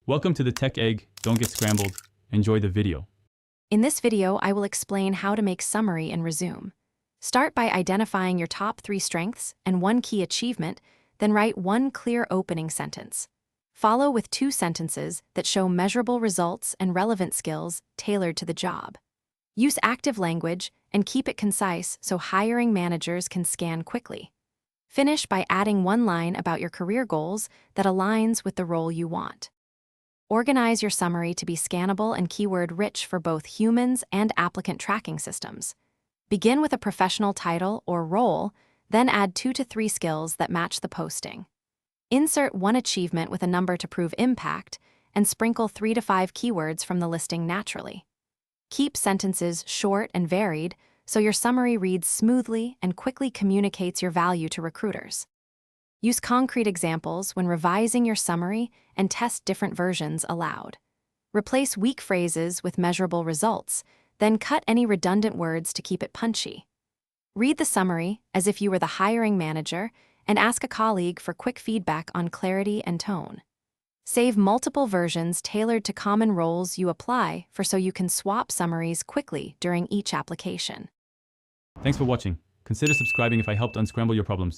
Welcome to the Tech Egg. Don't get scrambled. Enjoy the video. In this video, I will explain how to make summary in Resume. Start by identifying your top 3 strengths and 1 key achievement, then write 1 clear opening sentence. Follow with 2 sentences that show measurable results and relevant skills tailored to the job. Use active language and keep it concise so hiring managers can scan quickly. Finish by adding 1 line about your career goals that aligns with the role you want. Organize your summary to be scannable and keyword-rich for both humans and applicant tracking systems. Begin with a professional title or role, then add 2 to 3 skills that match the posting. Insert 1 achievement with a number to prove impact, and sprinkle 3 to 5 keywords from the listing naturally. Keep sentences short and varied so your summary reads smoothly and quickly communicates your value to recruiters. Use concrete examples when revising your summary and test different versions aloud. Replace weak phrases with measurable results, then cut any redundant words to keep it punchy. Read the summary as if you were the hiring manager and ask a colleague for quick feedback on clarity and tone. Save multiple versions tailored to common roles you apply for so you can swap summaries quickly during each application. Thanks for watching. Consider subscribing if I helped unscramble your problems.